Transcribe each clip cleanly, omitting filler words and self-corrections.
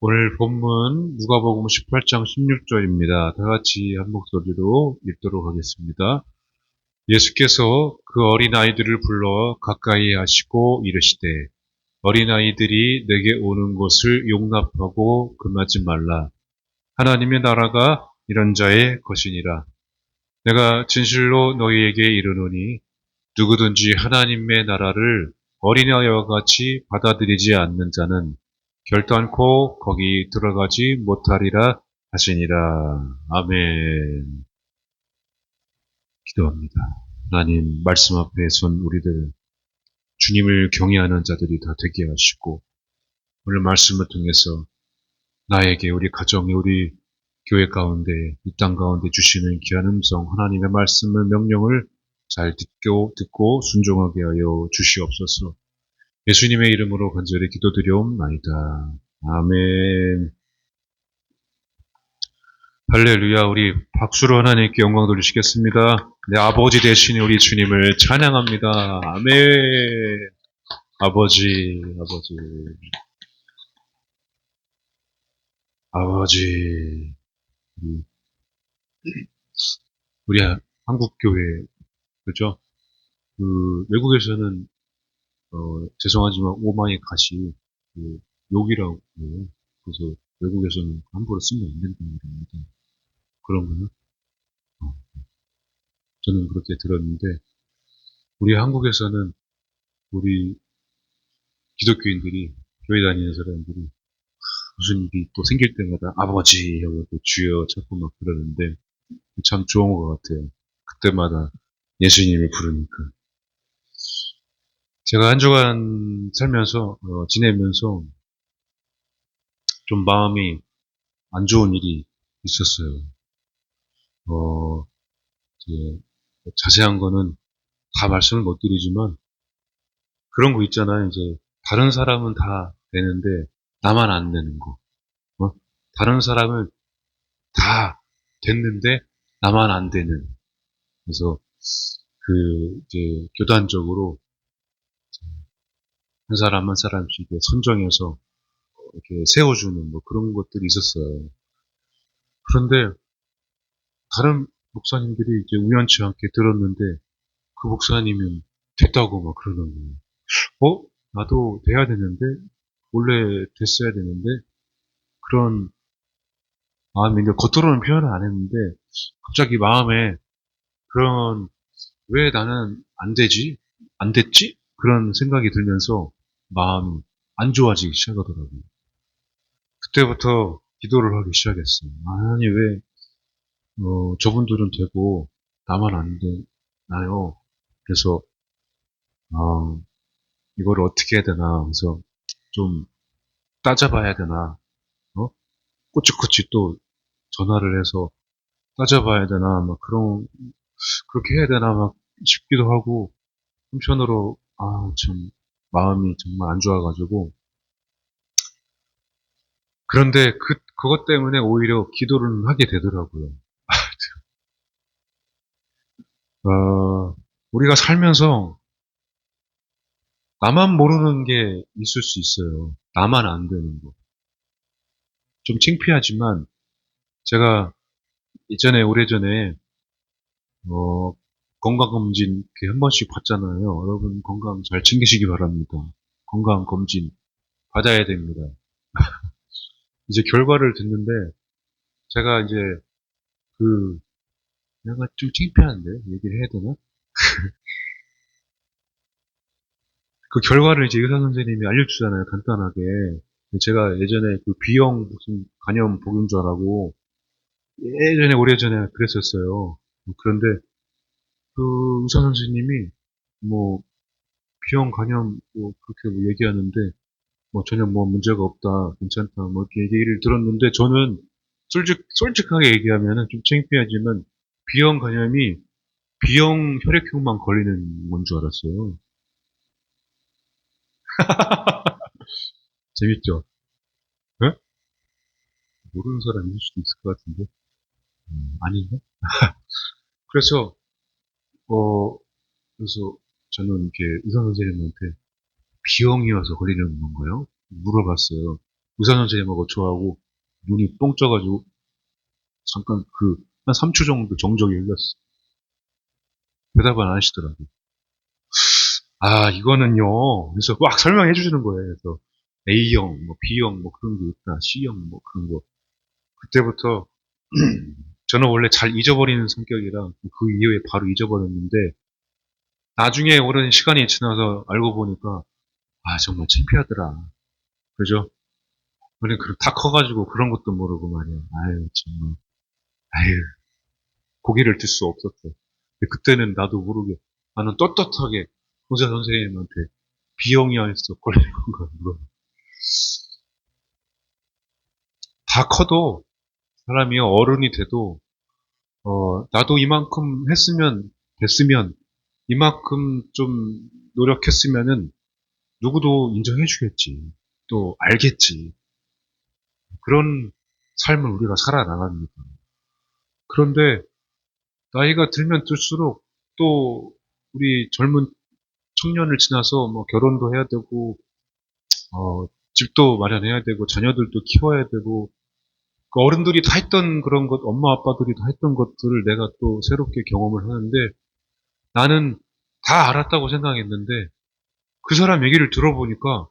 오늘 본문 누가복음 18장 16절입니다. 다 같이 한 목소리로 읽도록 하겠습니다. 예수께서 그 어린아이들을 불러 가까이 하시고 이르시되 어린아이들이 내게 오는 것을 용납하고 금하지 말라. 하나님의 나라가 이런 자의 것이니라. 내가 진실로 너희에게 이르노니 누구든지 하나님의 나라를 어린아이와 같이 받아들이지 않는 자는 결단코 거기 들어가지 못하리라 하시니라. 아멘. 기도합니다. 하나님 말씀 앞에 선 우리들 주님을 경외하는 자들이 다 되게 하시고 오늘 말씀을 통해서 나에게 우리 가정에 우리 교회 가운데 이 땅 가운데 주시는 귀한 음성 하나님의 말씀을 명령을 잘 듣고 순종하게 하여 주시옵소서. 예수님의 이름으로 간절히 기도드리옵나이다. 아멘. 할렐루야. 우리 박수로 하나님께 영광 돌리시겠습니다. 내 아버지 되신 우리 주님을 찬양합니다. 아멘. 아버지, 아버지, 아버지. 우리 한국 교회 그죠? 그 외국에서는 죄송하지만 오마이 갓이 그 욕이라고 해요. 그래서 외국에서는 함부로 쓰면 안 된다고 합니다. 그런가요? 어, 저는 그렇게 들었는데 우리 한국에서는 우리 기독교인들이 교회 다니는 사람들이 무슨 일이 또 생길 때마다 아버지 하고 주여 자꾸 막 그러는데 참 좋은 것 같아요. 그때마다 예수님을 부르니까. 제가 한 주간 살면서 지내면서 좀 마음이 안 좋은 일이 있었어요. 어, 이제 자세한 거는 다 말씀을 못 드리지만 그런 거 있잖아요. 이제 다른 사람은 다 되는데 나만 안 되는 거. 다른 사람은 다 됐는데 나만 안 되는. 그래서 그 이제 교단적으로 한 사람 한 사람씩 이렇게 선정해서 이렇게 세워주는 뭐 그런 것들이 있었어요. 그런데 다른 목사님들이 이제 우연치 않게 들었는데 그 목사님은 됐다고 막 그러는 거예요. 나도 돼야 되는데 원래 됐어야 되는데 그런 마음이 이제 겉으로는 표현을 안 했는데 갑자기 마음에 그런 왜 나는 안 되지? 안 됐지? 그런 생각이 들면서 마음이 안 좋아지기 시작하더라고요. 그때부터 기도를 하기 시작했어요. 아니, 왜, 저분들은 되고, 나만 안 되나요? 그래서, 이걸 어떻게 해야 되나, 그래서 좀 따져봐야 되나, 어? 꼬치꼬치 또 전화를 해서 따져봐야 되나, 막 그렇게 해야 되나, 막 싶기도 하고, 한편으로, 참, 마음이 정말 안 좋아가지고, 그런데 그것 때문에 오히려 기도를 하게 되더라고요. 우리가 살면서 나만 모르는 게 있을 수 있어요. 나만 안 되는 거. 좀 창피하지만 제가 예전에 오래전에 어, 건강검진 이렇게 한 번씩 받잖아요. 여러분 건강 잘 챙기시기 바랍니다. 건강검진 받아야 됩니다. 이제 결과를 듣는데 제가 이제 그 내가 좀 창피한데 얘기를 해야 되나? 그 결과를 이제 의사 선생님이 알려주잖아요. 간단하게. 제가 예전에 그 B형 무슨 간염 보균자라고 예전에 오래전에 그랬었어요. 그런데 그 의사 선생님이 뭐 B형 간염 뭐 그렇게 뭐 얘기하는데 뭐 전혀 뭐 문제가 없다, 괜찮다 뭐 이렇게 얘기를 들었는데 저는 솔직하게 얘기하면은 좀 창피하지만 B형 간염이 B형 혈액형만 걸리는 건 줄 알았어요. 재밌죠? 예? 모르는 사람일 수도 있을 것 같은데 아닌가? 그래서 어 그래서 저는 이렇게 의사 선생님한테 B형이어서 걸리는 건가요? 물어봤어요. 의사 선생님하고 저하고 눈이 뻥 쪄가지고 잠깐 한 3초 정도 정적이 흘렸어. 대답을 안 하시더라고요. 아, 이거는요. 그래서 막 설명해 주시는 거예요. 그래서 A형, 뭐 B형, 뭐 그런 게 있다. C형, 뭐 그런 거. 그때부터 저는 원래 잘 잊어버리는 성격이라 그 이후에 바로 잊어버렸는데 나중에 오랜 시간이 지나서 알고 보니까 아, 정말 창피하더라. 그죠? 우리 다 커가지고 그런 것도 모르고 말이야. 아유, 정말. 아유, 고개를 들 수 없었어. 근데 그때는 나도 모르게 나는 떳떳하게 의사 선생님한테 B형이야 했어. 걸린 건가, 물어. 다 커도 사람이 어른이 돼도 나도 이만큼 했으면 됐으면 이만큼 좀 노력했으면은 누구도 인정해 주겠지. 또 알겠지. 그런 삶을 우리가 살아나갑니다. 그런데 나이가 들면 들수록 또 우리 젊은 청년을 지나서 뭐 결혼도 해야 되고 집도 마련해야 되고 자녀들도 키워야 되고 그 어른들이 다 했던 그런 것, 엄마 아빠들이 다 했던 것들을 내가 또 새롭게 경험을 하는데 나는 다 알았다고 생각했는데 그 사람 얘기를 들어보니까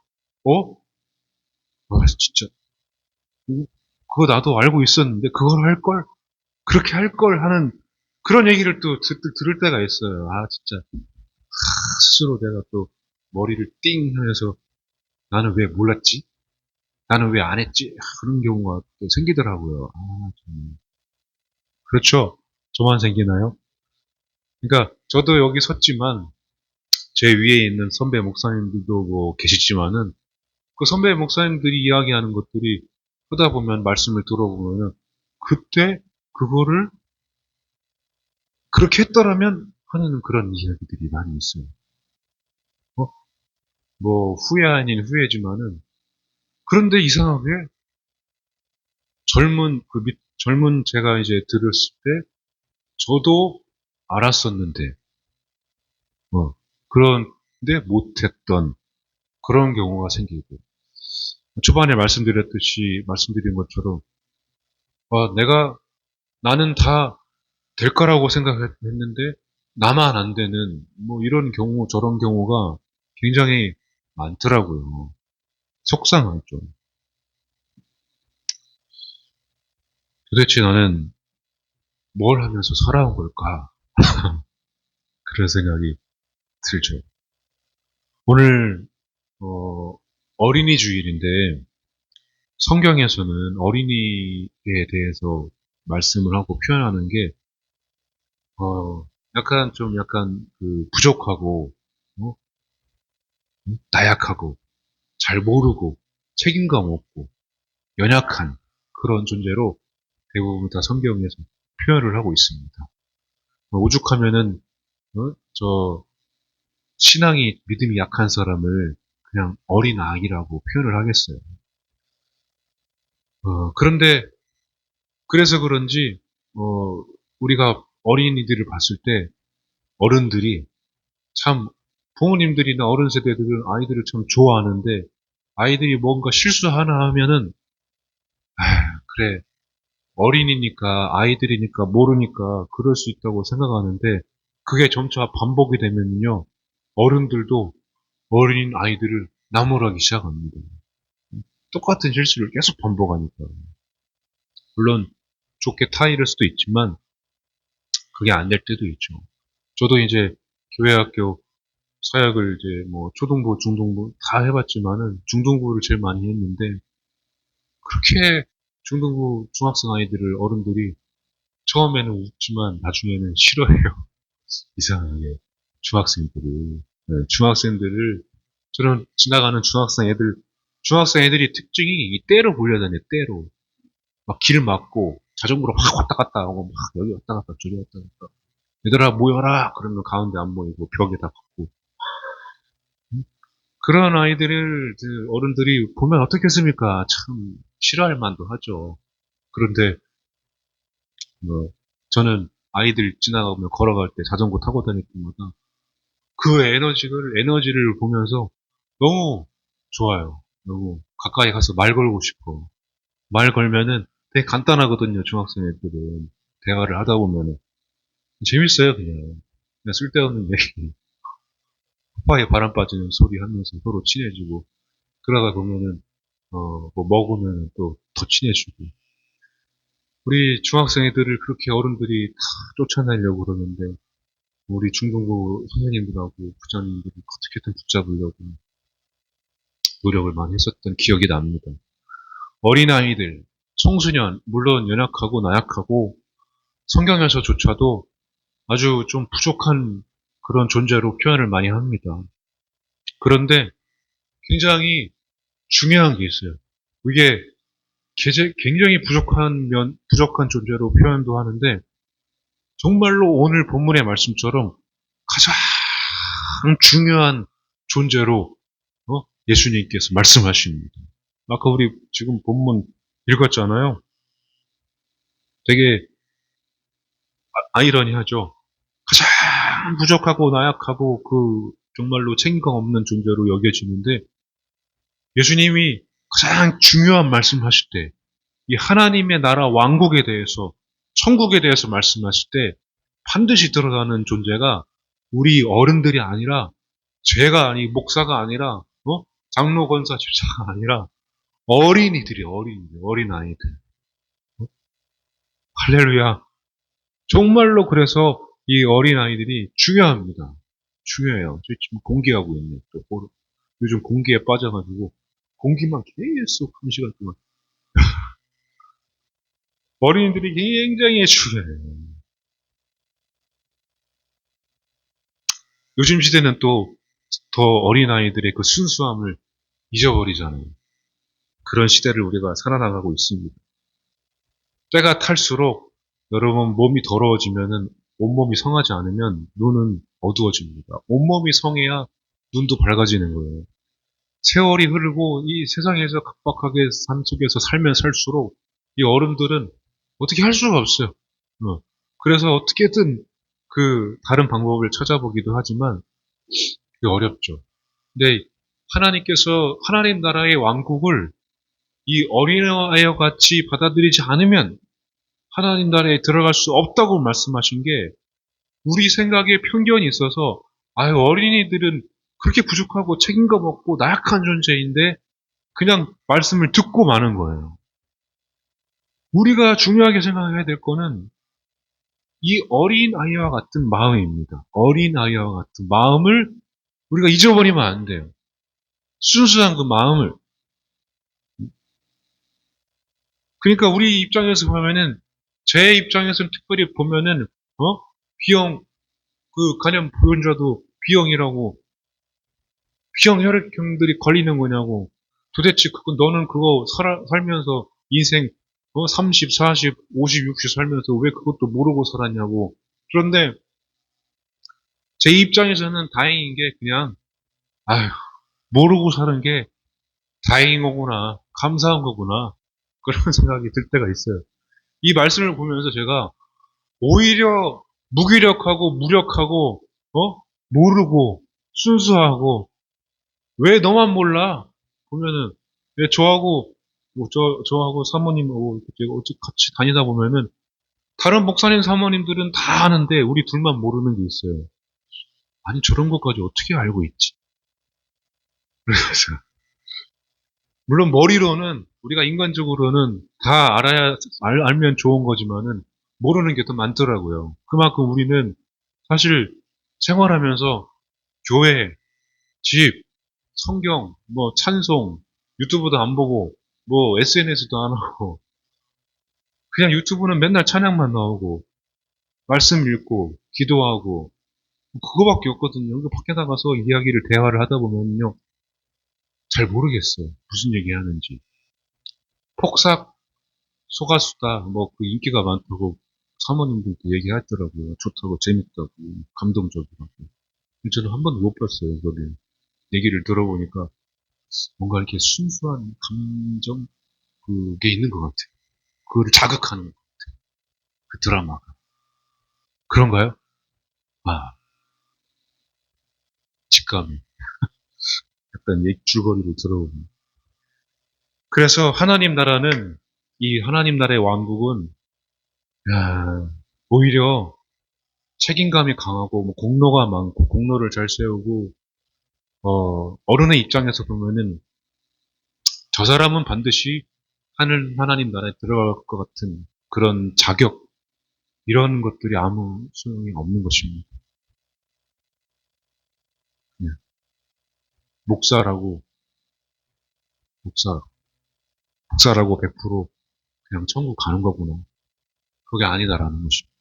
진짜 그거 나도 알고 있었는데 그걸 할 걸, 그렇게 할 걸 하는 그런 얘기를 또 들을 때가 있어요. 아 진짜 스스로 내가 또 머리를 띵 하면서 나는 왜 몰랐지? 나는 왜 안 했지? 그런 경우가 또 생기더라고요. 아, 정말. 그렇죠. 저만 생기나요? 그러니까 저도 여기 섰지만 제 위에 있는 선배 목사님들도 뭐 계시지만은 그 선배 목사님들이 이야기하는 것들이 하다 보면 말씀을 들어보면은 그때 그거를 그렇게 했더라면 하는 그런 이야기들이 많이 있어요. 어? 뭐 후회 아닌 후회지만은 그런데 이상하게 젊은 제가 이제 들었을 때 저도 알았었는데 그런데 못했던 그런 경우가 생기고 초반에 말씀드린 것처럼 나는 다 될 거라고 생각했는데 나만 안 되는 뭐 이런 경우 저런 경우가 굉장히 많더라고요. 속상하죠. 도대체 나는 뭘 하면서 살아온 걸까? 그런 생각이 들죠. 오늘 어린이 주일인데 성경에서는 어린이에 대해서 말씀을 하고 표현하는 게 약간 그 부족하고 어? 나약하고 잘 모르고 책임감 없고 연약한 그런 존재로 대부분 다 성경에서 표현을 하고 있습니다. 오죽하면은 저 신앙이 믿음이 약한 사람을 그냥 어린 아이라고 표현을 하겠어요. 그런데 그래서 그런지 우리가 어린이들을 봤을 때 어른들이 참 부모님들이나 어른 세대들은 아이들을 참 좋아하는데 아이들이 뭔가 실수 하나 하면은 아, 그래 어린이니까 아이들이니까 모르니까 그럴 수 있다고 생각하는데 그게 점차 반복이 되면요 어른들도 어린 아이들을 나무라기 시작합니다. 똑같은 실수를 계속 반복하니까 물론 좋게 타이를 수도 있지만 그게 안 될 때도 있죠. 저도 이제 교회학교 사역을 이제 뭐 초등부, 중등부 다 해봤지만은 중등부를 제일 많이 했는데 그렇게 중등부 중학생 아이들을 어른들이 처음에는 웃지만 나중에는 싫어해요. 이상하게 중학생들을 중학생들을 저는 지나가는 중학생 애들이 특징이 이 떼로 몰려다녀 떼로 막 길 막고 자전거로 확 왔다 갔다 하고 막 여기 왔다 갔다 저기 왔다 갔다 얘들아 모여라 그러면 가운데 안 모이고 벽에다 박고 그런 아이들을 어른들이 보면 어떻겠습니까? 참 싫어할 만도 하죠. 그런데 뭐 저는 아이들 지나가면 걸어갈 때 자전거 타고 다닐 때마다 그 에너지를 보면서 너무 좋아요. 너무 가까이 가서 말 걸고 싶어. 말 걸면은 되게 간단하거든요, 중학생 애들은. 대화를 하다 보면은. 재밌어요, 그냥 쓸데없는 얘기. 콧바에 바람 빠지는 소리 하면서 서로 친해지고, 그러다 보면은, 뭐 먹으면 또 더 친해지고. 우리 중학생 애들을 그렇게 어른들이 다 쫓아내려고 그러는데, 우리 중등부 선생님들하고 부장님들이 어떻게든 붙잡으려고 노력을 많이 했었던 기억이 납니다. 어린아이들, 청소년, 물론 연약하고 나약하고 성경에서조차도 아주 좀 부족한 그런 존재로 표현을 많이 합니다. 그런데 굉장히 중요한 게 있어요. 이게 굉장히 부족한 존재로 표현도 하는데 정말로 오늘 본문의 말씀처럼 가장 중요한 존재로 예수님께서 말씀하십니다. 아까 우리 지금 본문 읽었잖아요. 되게 아이러니하죠. 가장 부족하고 나약하고 정말로 책임감 없는 존재로 여겨지는데 예수님이 가장 중요한 말씀하실 때 이 하나님의 나라 왕국에 대해서 천국에 대해서 말씀하실 때 반드시 드러나는 존재가 우리 어른들이 아니라 죄가 아니 목사가 아니라 장로 권사 집사가 아니라 어린아이들. 할렐루야. 정말로 그래서 이 어린아이들이 중요합니다. 중요해요. 저희 지금 공기하고 있네. 또 요즘 공기에 빠져가지고 공기만 계속 1시간 동안. 어린이들이 굉장히 중요해요. 요즘 시대는 또 더 어린아이들의 그 순수함을 잊어버리잖아요. 그런 시대를 우리가 살아나가고 있습니다. 때가 탈수록 여러분 몸이 더러워지면은 온몸이 성하지 않으면 눈은 어두워집니다. 온몸이 성해야 눈도 밝아지는 거예요. 세월이 흐르고 이 세상에서 각박하게 삶 속에서 살면 살수록 이 어른들은 어떻게 할 수가 없어요. 그래서 어떻게든 다른 방법을 찾아보기도 하지만 그게 어렵죠. 근데 하나님께서 하나님 나라의 왕국을 이 어린아이와 같이 받아들이지 않으면 하나님 나라에 들어갈 수 없다고 말씀하신 게 우리 생각에 편견이 있어서 어린이들은 그렇게 부족하고 책임감 없고 나약한 존재인데 그냥 말씀을 듣고 마는 거예요. 우리가 중요하게 생각해야 될 거는 이 어린아이와 같은 마음입니다. 어린아이와 같은 마음을 우리가 잊어버리면 안 돼요. 순수한 그 마음을. 그러니까 우리 입장에서 보면은 제 입장에서는 특별히 보면은 B형 간염 보존자도 B형이라고 B형 혈액형들이 걸리는 거냐고 도대체 너는 그거 살면서 인생 30, 40, 50, 60 살면서 왜 그것도 모르고 살았냐고. 그런데 제 입장에서는 다행인 게 그냥 아휴 모르고 사는 게 다행인 거구나 감사한 거구나 그런 생각이 들 때가 있어요. 이 말씀을 보면서 제가 오히려 무기력하고 무력하고 모르고 순수하고 왜 너만 몰라? 보면은 왜 저하고 저하고 사모님 어찌 같이 다니다 보면은 다른 목사님 사모님들은 다 아는데 우리 둘만 모르는 게 있어요. 아니 저런 것까지 어떻게 알고 있지? 그래서 물론 머리로는 우리가 인간적으로는 다 알면 좋은 거지만은 모르는 게 더 많더라고요. 그만큼 우리는 사실 생활하면서 교회, 집, 성경, 뭐 찬송, 유튜브도 안 보고 뭐 SNS도 안 하고 그냥 유튜브는 맨날 찬양만 나오고 말씀 읽고 기도하고 그거밖에 없거든요. 그 밖에 나가서 대화를 하다 보면요 잘 모르겠어요. 무슨 얘기 하는지. 폭삭 소가수다 뭐 그 인기가 많다고 사모님들도 얘기하더라고요. 좋다고 재밌다고 감동적이라고. 저는 한 번도 못 봤어요. 거기 얘기를 들어보니까 뭔가 이렇게 순수한 감정 그게 있는 것 같아요. 그거를 자극하는 그 드라마가 그런가요? 아 직감이 약간 줄거리를 들어보면 그래서 하나님 나라는, 이 하나님 나라의 왕국은, 야, 오히려 책임감이 강하고, 뭐 공로가 많고, 공로를 잘 세우고, 어른의 입장에서 보면은, 저 사람은 반드시 하나님 나라에 들어갈 것 같은 그런 자격, 이런 것들이 아무 소용이 없는 것입니다. 예. 목사라고, 목사, 목사라고 100% 그냥 천국 가는 거구나. 그게 아니다라는 것입니다.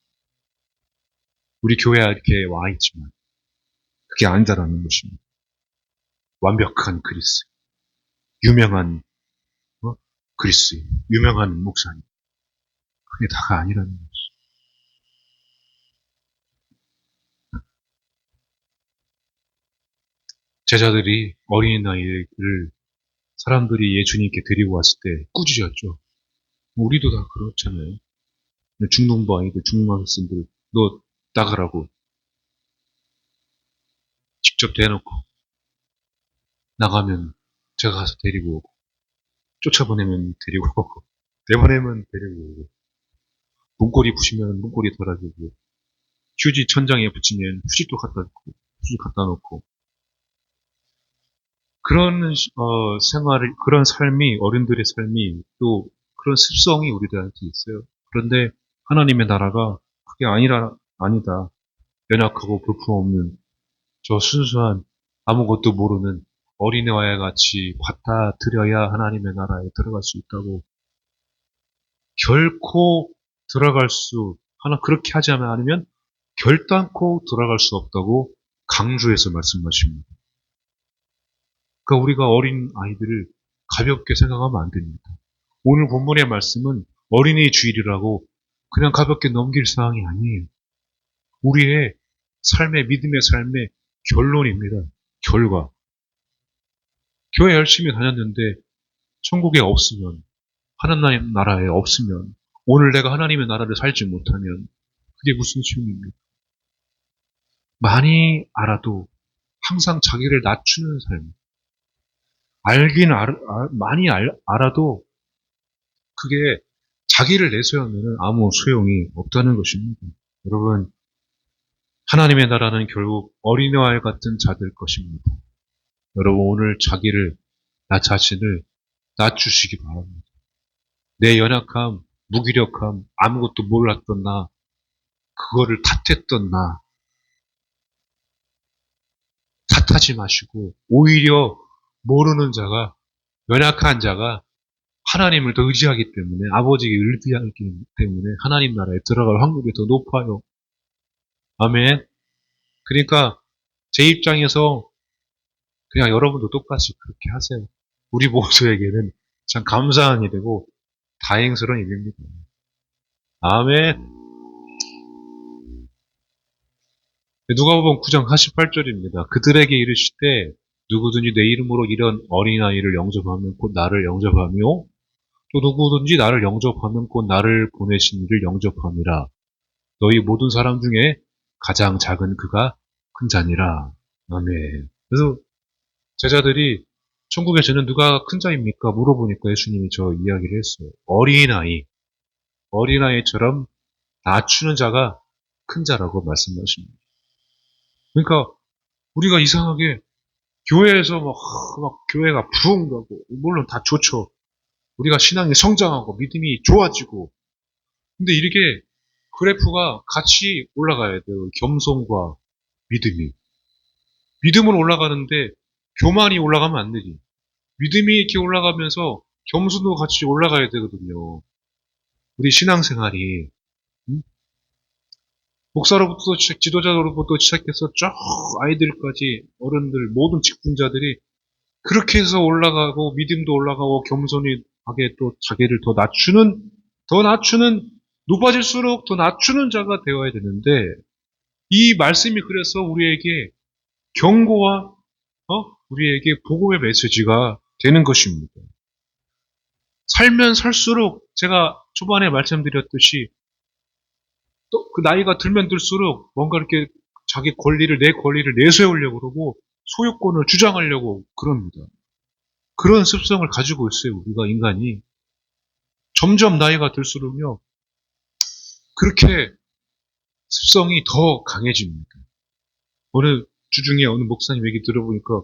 우리 교회에 이렇게 와 있지만, 그게 아니다라는 것입니다. 완벽한 그리스, 유명한 그리스, 유명한 목사님. 그게 다가 아니라는 거죠. 제자들이 어린아이를 사람들이 예수님께 데리고 왔을 때 꾸짖었죠. 우리도 다 그렇잖아요. 중등부 아이들, 중등학생들, 너 나가라고 직접 대놓고 나가면 제가 가서 데리고 오고, 쫓아보내면 데리고 오고, 내보내면 데리고 오고, 문고리 부시면 문고리 달아주고, 휴지 천장에 붙이면 휴지도 갖다 놓고, 휴지 갖다 놓고, 그런 생활을, 그런 삶이, 어른들의 삶이, 또 그런 습성이 우리들한테 있어요. 그런데 하나님의 나라가 그게 아니다. 연약하고 볼품없는 저 순수한 아무것도 모르는 어린애와 같이 받아들여야 하나님의 나라에 들어갈 수 있다고, 결코 들어갈 수, 그렇게 하지 않으면 결단코 들어갈 수 없다고 강조해서 말씀하십니다. 그러니까 우리가 어린 아이들을 가볍게 생각하면 안 됩니다. 오늘 본문의 말씀은 어린이 주일이라고 그냥 가볍게 넘길 사항이 아니에요. 우리의 삶의, 믿음의 삶의 결론입니다. 결과. 교회 열심히 다녔는데 천국에 없으면, 하나님 나라에 없으면, 오늘 내가 하나님의 나라를 살지 못하면 그게 무슨 소용입니까? 많이 알아도 항상 자기를 낮추는 삶. 많이 알아도 그게 자기를 내세우면 아무 소용이 없다는 것입니다. 여러분, 하나님의 나라는 결국 어린아이 같은 자들 것입니다. 여러분, 오늘 나 자신을 낮추시기 바랍니다. 내 연약함, 무기력함, 아무것도 몰랐던 나, 그거를 탓했던 나, 탓하지 마시고, 오히려 모르는 자가, 연약한 자가 하나님을 더 의지하기 때문에, 아버지에게 의지하기 때문에 하나님 나라에 들어갈 확률이 더 높아요. 아멘. 그러니까 제 입장에서 그냥 여러분도 똑같이 그렇게 하세요. 우리 모두에게는 참 감사한 일이고 다행스러운 일입니다. 아멘. 누가복음 9장 48절입니다. 그들에게 이르시되 누구든지 내 이름으로 이런 어린아이를 영접하면 곧 나를 영접하며, 또 누구든지 나를 영접하면 곧 나를 보내신 이를 영접함이라. 너희 모든 사람 중에 가장 작은 그가 큰 자니라. 아멘. 그래서 제자들이 천국에서는 누가 큰 자입니까? 물어보니까 예수님이 저 이야기를 했어요. 어린아이처럼 낮추는 자가 큰 자라고 말씀하십니다. 그러니까 우리가 이상하게 교회에서 막 교회가 부흥하고, 물론 다 좋죠. 우리가 신앙이 성장하고 믿음이 좋아지고, 근데 이렇게 그래프가 같이 올라가야 돼요. 겸손과 믿음이. 믿음은 올라가는데 교만이 올라가면 안 되지. 믿음이 이렇게 올라가면서 겸손도 같이 올라가야 되거든요. 우리 신앙생활이. 목사로부터 지도자로부터 시작해서 쭉 아이들까지, 어른들, 모든 직분자들이 그렇게 해서 올라가고, 믿음도 올라가고, 겸손하게 또 자기를 더 낮추는, 높아질수록 더 낮추는 자가 되어야 되는데, 이 말씀이 그래서 우리에게 경고와, 우리에게 복음의 메시지가 되는 것입니다. 살면 살수록, 제가 초반에 말씀드렸듯이, 또 그 나이가 들면 들수록 뭔가 이렇게 내 권리를 내세우려고 그러고, 소유권을 주장하려고 그럽니다. 그런 습성을 가지고 있어요. 우리가 인간이. 점점 나이가 들수록요. 그렇게 습성이 더 강해집니다. 어느 주중에 어느 목사님 얘기 들어보니까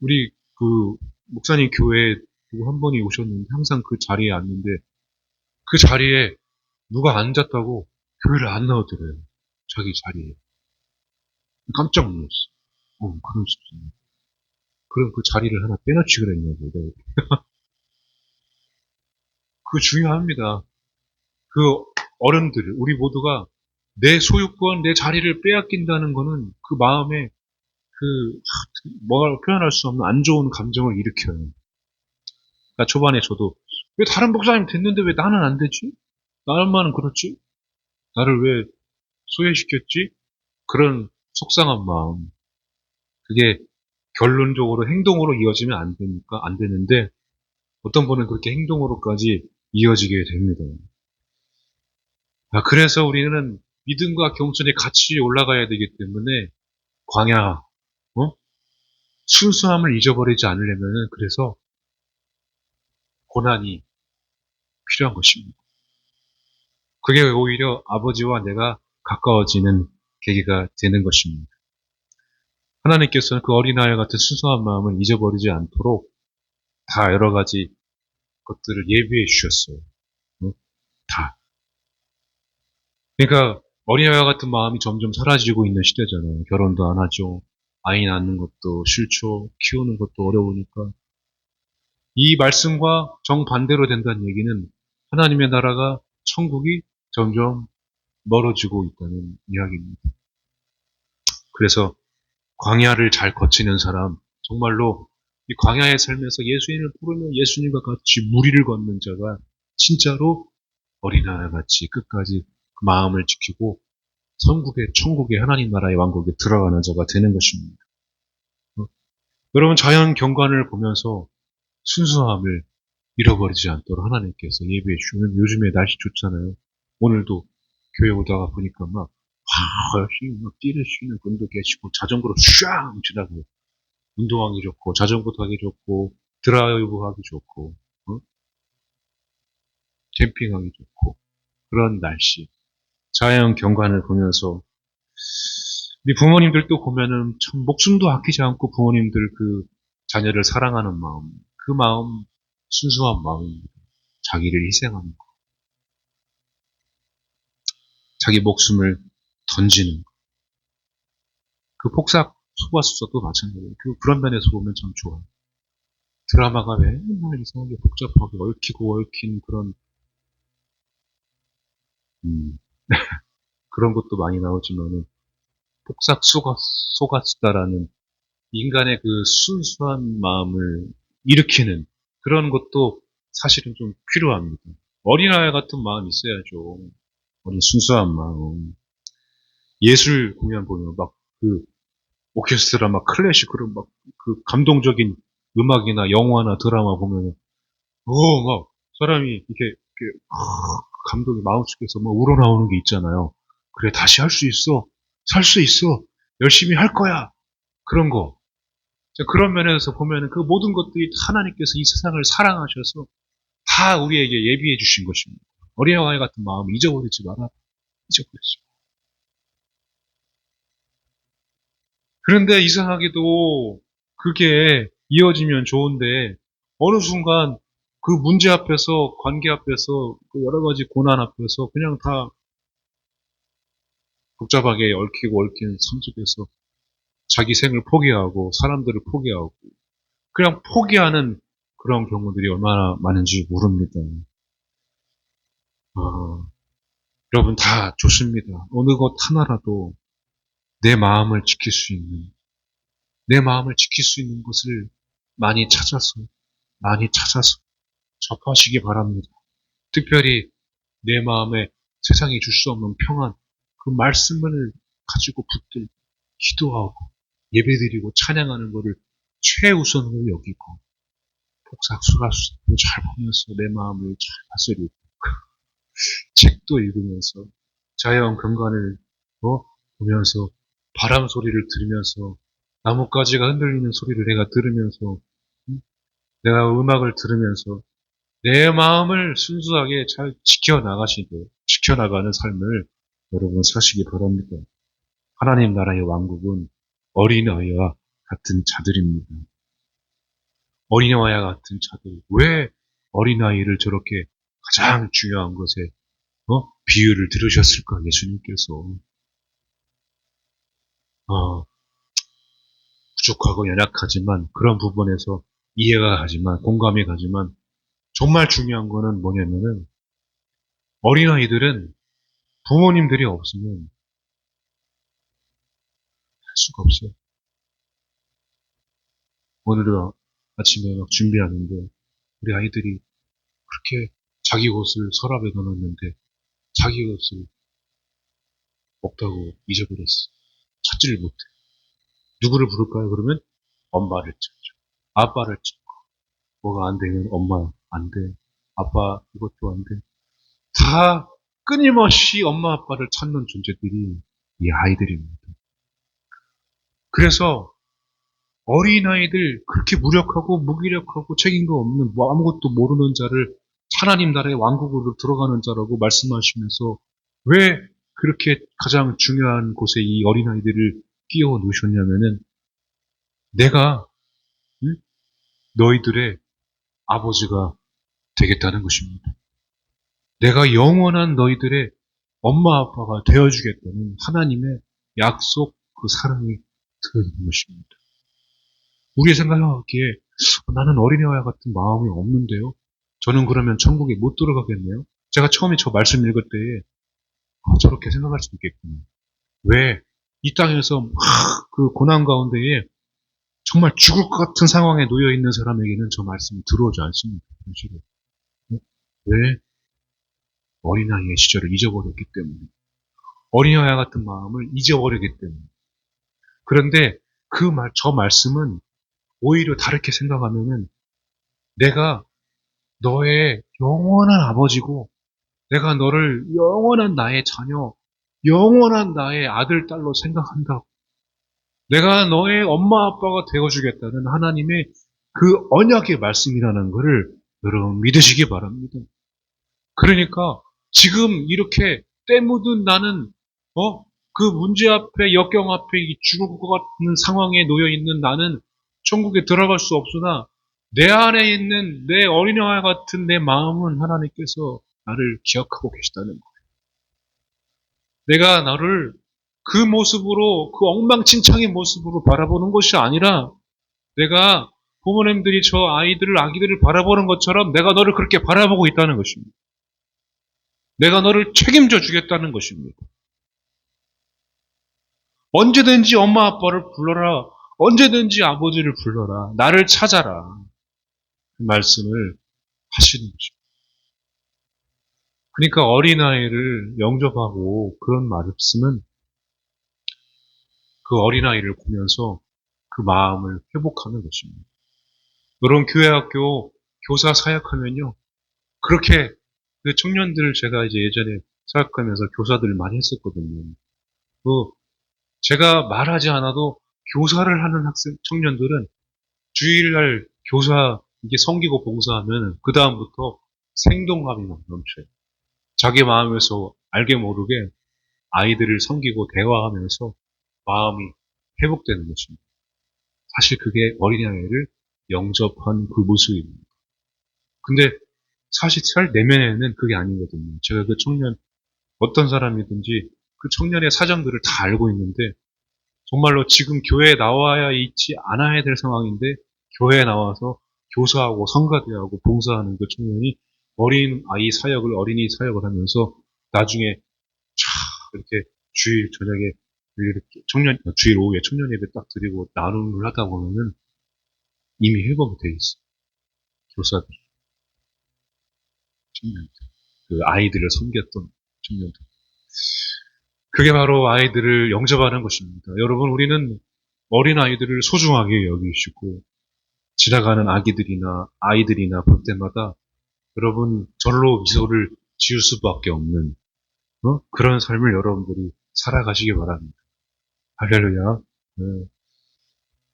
우리 그 목사님 교회에 누구 한 분이 오셨는데 항상 그 자리에 앉는데 그 자리에 누가 앉았다고 교회를 안 나오더래요. 자기 자리에. 깜짝 놀랐어. 그런 습성. 그럼 그 자리를 하나 빼놓지 그랬냐고. 그거 중요합니다. 그 어른들, 우리 모두가 내 소유권, 내 자리를 빼앗긴다는 거는 그 마음에 뭐라 표현할 수 없는 안 좋은 감정을 일으켜요. 그러니까 초반에 저도 왜 다른 목사님 됐는데 왜 나는 안 되지? 나만은 그렇지? 나를 왜 소외시켰지? 그런 속상한 마음. 그게 결론적으로 행동으로 이어지면 안 되니까 안 되는데 어떤 분은 그렇게 행동으로까지 이어지게 됩니다. 그래서 우리는 믿음과 겸손에 같이 올라가야 되기 때문에 광야, 순수함을 잊어버리지 않으려면 그래서 고난이 필요한 것입니다. 그게 오히려 아버지와 내가 가까워지는 계기가 되는 것입니다. 하나님께서는 그 어린아이 같은 순수한 마음을 잊어버리지 않도록 다 여러 가지 것들을 예비해 주셨어요. 다. 그러니까 어린아이와 같은 마음이 점점 사라지고 있는 시대잖아요. 결혼도 안 하죠. 아이 낳는 것도 싫죠. 키우는 것도 어려우니까. 이 말씀과 정반대로 된다는 얘기는 하나님의 나라가 천국이 점점 멀어지고 있다는 이야기입니다. 그래서 광야를 잘 거치는 사람, 정말로 이 광야의 삶에서 예수님을 부르며 예수님과 같이 무리를 걷는 자가 진짜로 어린아이 같이 끝까지 그 마음을 지키고 천국의 하나님 나라의 왕국에 들어가는 자가 되는 것입니다. 여러분 자연 경관을 보면서 순수함을 잃어버리지 않도록 하나님께서 예배해 주시면 요즘에 날씨 좋잖아요. 오늘도 교회 오다가 보니까 막 열심히 막 뛰시는 분도 계시고 자전거로 쫙 지나가요. 운동하기 좋고 자전거 타기 좋고 드라이브 하기 좋고 캠핑하기 좋고 그런 날씨 자연 경관을 보면서 우리 부모님들도 보면은 참 목숨도 아끼지 않고 부모님들 그 자녀를 사랑하는 마음 그 마음 순수한 마음입니다. 자기를 희생하는 거 자기 목숨을 던지는 거. 그 폭삭 속았수사도 마찬가지예요. 그런 면에서 보면 참 좋아요. 드라마가 맨날 이상하게 복잡하게 얽히고 얽힌 그런 음, 그런 것도 많이 나오지만은 폭삭 속았수다라는 인간의 그 순수한 마음을 일으키는 그런 것도 사실은 좀 필요합니다. 어린아이 같은 마음이 있어야죠. 어린 순수한 마음. 예술 공연 보면 막 그 오케스트라 막 클래식 그런 막 그 감동적인 음악이나 영화나 드라마 보면은 막 사람이 이렇게 감독이 마음속에서 막 우러나오는 게 있잖아요. 그래 다시 할 수 있어. 살 수 있어. 열심히 할 거야. 그런 거. 그런 면에서 보면은 그 모든 것들이 하나님께서 이 세상을 사랑하셔서 다 우리에게 예비해 주신 것입니다. 어린아이 같은 마음 잊어버리지 마라. 잊어버리지 마. 그런데 이상하게도 그게 이어지면 좋은데 어느 순간 그 문제 앞에서 관계 앞에서 그 여러 가지 고난 앞에서 그냥 다 복잡하게 얽히고 얽힌 삶 속에서 자기 생을 포기하고 사람들을 포기하고 그냥 포기하는 그런 경우들이 얼마나 많은지 모릅니다. 아, 여러분 다 좋습니다. 어느 것 하나라도 내 마음을 지킬 수 있는 내 마음을 지킬 수 있는 것을 많이 찾아서 접하시기 바랍니다. 특별히 내 마음에 세상이 줄 수 없는 평안, 그 말씀을 가지고 붙들고 기도하고 예배드리고 찬양하는 것을 최우선으로 여기고 폭삭수가수를 잘 보면서 내 마음을 잘 다스리고 책도 읽으면서 자연 경관을 보면서 바람 소리를 들으면서 나뭇가지가 흔들리는 소리를 내가 들으면서 내가 음악을 들으면서 내 마음을 순수하게 잘 지켜나가는 삶을 여러분 사시기 바랍니다. 하나님 나라의 왕국은 어린아이와 같은 자들입니다. 어린아이와 같은 자들. 왜 어린아이를 저렇게 가장 중요한 것에 비유를 들으셨을까, 예수님께서. 부족하고 연약하지만 그런 부분에서 이해가 가지만 공감이 가지만 정말 중요한 거는 뭐냐면은 어린아이들은 부모님들이 없으면 할 수가 없어요. 오늘은 아침에 막 준비하는데 우리 아이들이 그렇게 자기 옷을 서랍에 넣어놨는데 자기 옷을 없다고 잊어버렸어. 찾지를 못해. 누구를 부를까요? 그러면 엄마를 찾죠. 아빠를 찾고 뭐가 안 되면 엄마 안 돼. 아빠 이것도 안 돼. 다 끊임없이 엄마 아빠를 찾는 존재들이 이 아이들입니다. 그래서 어린아이들 그렇게 무력하고 무기력하고 책임감 없는 뭐 아무것도 모르는 자를 하나님 나라의 왕국으로 들어가는 자라고 말씀하시면서 왜 그렇게 가장 중요한 곳에 이 어린아이들을 끼워 놓으셨냐면은 내가 너희들의 아버지가 되겠다는 것입니다. 내가 영원한 너희들의 엄마 아빠가 되어주겠다는 하나님의 약속 그 사랑이 들어있는 것입니다. 우리의 생각하기에 나는 어린애와 같은 마음이 없는데요. 저는 그러면 천국에 못 들어가겠네요. 제가 처음에 저 말씀 읽을 때에 저렇게 생각할 수도 있겠구나. 왜? 이 땅에서 그 고난 가운데에 정말 죽을 것 같은 상황에 놓여 있는 사람에게는 저 말씀이 들어오지 않습니다. 사실은. 왜? 어린아이의 시절을 잊어버렸기 때문에. 어린아이와 같은 마음을 잊어버리기 때문에. 그런데 저 말씀은 오히려 다르게 생각하면은 내가 너의 영원한 아버지고 내가 너를 영원한 나의 자녀, 영원한 나의 아들, 딸로 생각한다. 내가 너의 엄마, 아빠가 되어주겠다는 하나님의 그 언약의 말씀이라는 것을 여러분 믿으시기 바랍니다. 그러니까 지금 이렇게 때 묻은 나는 그 문제 앞에 역경 앞에 죽을 것 같은 상황에 놓여 있는 나는 천국에 들어갈 수 없으나 내 안에 있는 내 어린아이 같은 내 마음은 하나님께서 나를 기억하고 계시다는 거예요. 내가 나를 그 모습으로 그 엉망진창의 모습으로 바라보는 것이 아니라 내가 부모님들이 저 아기들을 바라보는 것처럼 내가 너를 그렇게 바라보고 있다는 것입니다. 내가 너를 책임져 주겠다는 것입니다. 언제든지 엄마 아빠를 불러라. 언제든지 아버지를 불러라. 나를 찾아라. 그 말씀을 하시는 것입니다. 그러니까 어린아이를 영접하고 그런 말씀은 그 어린아이를 보면서 그 마음을 회복하는 것입니다. 여러분 교회학교 교사 사역하면요. 그렇게 그 청년들을 제가 이제 예전에 사역하면서 교사들을 많이 했었거든요. 그 제가 말하지 않아도 교사를 하는 청년들은 주일날 교사 이게 섬기고 봉사하면 그 다음부터 생동감이 막 넘쳐요. 자기 마음에서 알게 모르게 아이들을 섬기고 대화하면서 마음이 회복되는 것입니다. 사실 그게 어린아이를 영접한 그 모습입니다. 근데 사실 내면에는 그게 아니거든요. 제가 그 청년, 어떤 사람이든지 그 청년의 사정들을 다 알고 있는데 정말로 지금 교회에 나와야 있지 않아야 될 상황인데 교회에 나와서 교사하고 성가대하고 봉사하는 그 청년이 어린이 사역을 하면서 나중에 이렇게 주일 저녁에 이렇게 주일 오후에 청년 예배 딱 드리고 나눔을 하다 보면은 이미 회복이 돼 있어. 교사들, 청년들. 그 아이들을 섬겼던 청년들. 그게 바로 아이들을 영접하는 것입니다. 여러분, 우리는 어린 아이들을 소중하게 여기시고, 지나가는 아이들이나 볼 때마다 여러분, 절로 미소를 지을 수밖에 없는, 그런 삶을 여러분들이 살아가시기 바랍니다. 할렐루야. 네.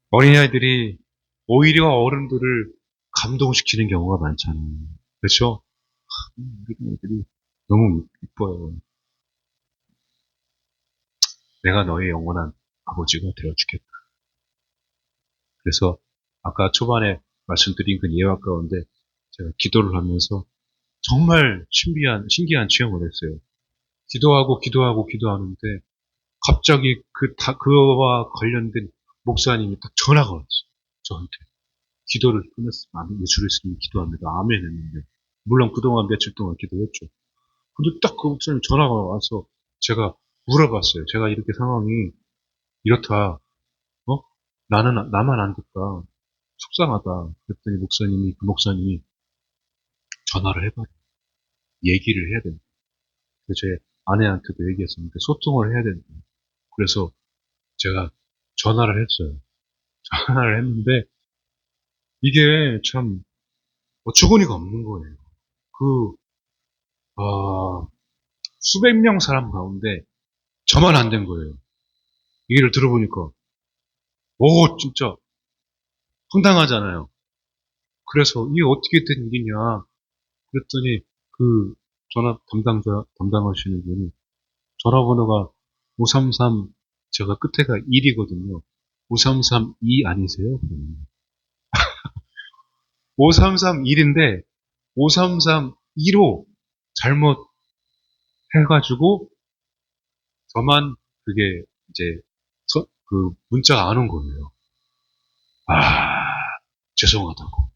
어린아이들이 오히려 어른들을 감동시키는 경우가 많잖아요. 그렇죠? 우리 애들이 너무 이뻐요. 내가 너의 영원한 아버지가 되어주겠다. 그래서 아까 초반에 말씀드린 그 예화 가운데 제가 기도를 하면서 정말 신기한 체험을 했어요. 기도하는데 갑자기 그와 관련된 목사님이 딱 전화가 왔어요. 저한테. 기도를 끝냈어요. 예수를 스님 기도합니다. 아멘 했는데. 물론 그동안 며칠 동안 기도했죠. 근데 딱 그 목사님 전화가 와서 제가 물어봤어요. 제가 이렇게 상황이 이렇다. 어? 나만 안 됐다. 속상하다. 그랬더니 그 목사님이 전화를 해봐라. 얘기를 해야 된다. 그래서 제 아내한테도 얘기했었는데 소통을 해야 된다. 그래서 제가 전화를 했어요. 전화를 했는데 이게 참 어처구니가 없는 거예요. 그 수백 명 사람 가운데 저만 안 된 거예요. 얘기를 들어보니까 오 진짜 황당하잖아요. 그래서 이게 어떻게 된 일이냐 그랬더니 그 전화 담당하시는 분이 전화번호가 533 제가 끝에가 1이거든요. 5332 아니세요? 5331인데 5332로 잘못 해가지고 저만 그게 이제 그 문자가 안 온 거예요. 죄송하다고.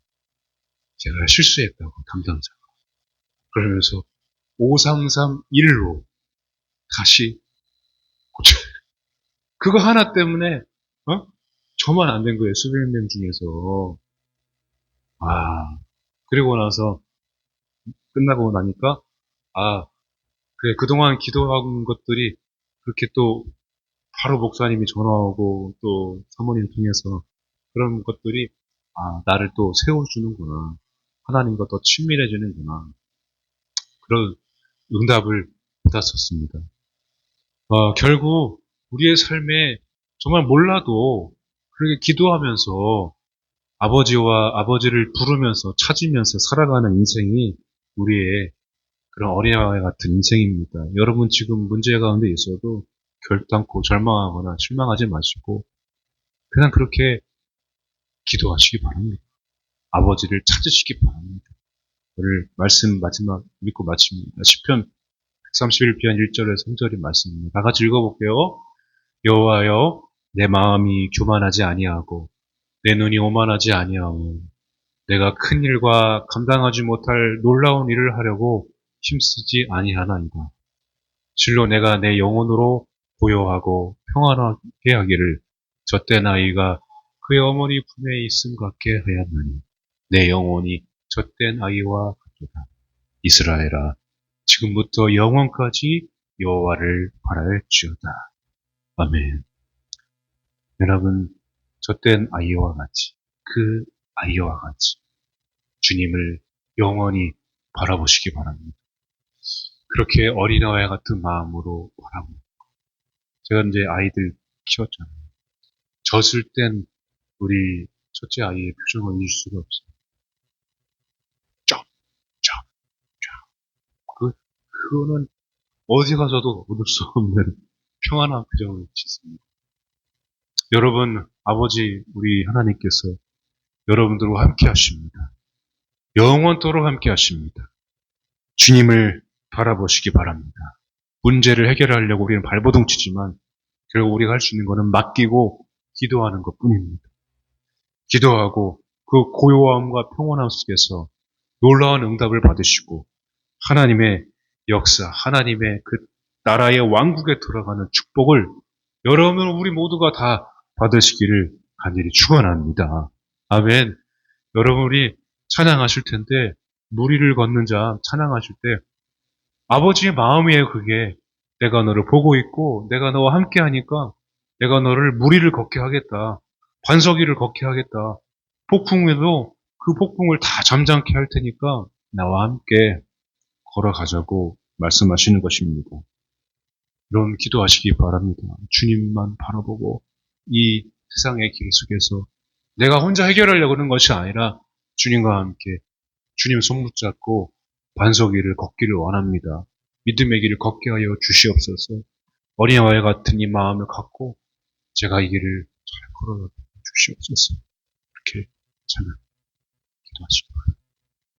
제가 실수했다고 담당자가. 그러면서 5331로 다시 고쳐. 그거 하나 때문에 저만 안 된 거예요. 수백 명 중에서. 그리고 나서 끝나고 나니까 그래 그동안 기도한 것들이 그렇게 또 바로 목사님이 전화 오고 또 사모님 통해서 그런 것들이 나를 또 세워주는구나. 하나님과 더 친밀해지는구나. 그런 응답을 받았었습니다. 결국 우리의 삶에 정말 몰라도 그렇게 기도하면서 아버지를 부르면서 찾으면서 살아가는 인생이 우리의 그런 어린아이 같은 인생입니다. 여러분 지금 문제 가운데 있어도 결단코 절망하거나 실망하지 마시고 그냥 그렇게 기도하시기 바랍니다. 아버지를 찾으시기 바랍니다. 오늘 말씀 마지막 읽고 마칩니다. 시편 131편 1절에서 3절의 말씀입니다. 다 같이 읽어볼게요. 여호와여 내 마음이 교만하지 아니하고 내 눈이 오만하지 아니하오. 내가 큰 일과 감당하지 못할 놀라운 일을 하려고 힘쓰지 아니하나이다. 실로 내가 내 영혼으로 고요하고 평안하게 하기를 젖된 아이가 그의 어머니 품에 있음 같게 하였나니 내 영혼이 젖된 아이와 같도다. 이스라엘아 지금부터 영원까지 여호와를 바랄지어다. 아멘. 여러분 젖된 아이와 같이 그 아이와 같이 주님을 영원히 바라보시기 바랍니다. 그렇게 어린아이 같은 마음으로 바라보고 제가 이제 아이들 키웠잖아요. 젖을 땐 우리 첫째 아이의 표정을 잊을 수가 없어요. 쩍, 쩍, 쩍. 그거는 어디 가서도 얻을 수 없는 평안한 표정을 짓습니다. 여러분, 아버지, 우리 하나님께서 여러분들과 함께 하십니다. 영원토록 함께 하십니다. 주님을 바라보시기 바랍니다. 문제를 해결하려고 우리는 발버둥 치지만 결국 우리가 할 수 있는 것은 맡기고 기도하는 것 뿐입니다. 기도하고 그 고요함과 평온함 속에서 놀라운 응답을 받으시고 하나님의 역사, 하나님의 그 나라의 왕국에 들어가는 축복을 여러분 우리 모두가 다 받으시기를 간절히 축원합니다. 아멘. 여러분 우리 찬양하실 텐데 무리를 걷는 자 찬양하실 때 아버지의 마음이에요. 그게 내가 너를 보고 있고 내가 너와 함께 하니까 내가 너를 무리를 걷게 하겠다. 반석이를 걷게 하겠다. 폭풍에도 그 폭풍을 다 잠잠케 할 테니까 나와 함께 걸어가자고 말씀하시는 것입니다. 이런 기도하시기 바랍니다. 주님만 바라보고 이 세상의 길 속에서 내가 혼자 해결하려고 하는 것이 아니라 주님과 함께 주님 손 붙잡고 반석 위를 걷기를 원합니다. 믿음의 길을 걷게 하여 주시옵소서. 어린아이 같은 이 마음을 갖고 제가 이 길을 잘 걸어 주시옵소서. 이렇게 저는 기도하십니다.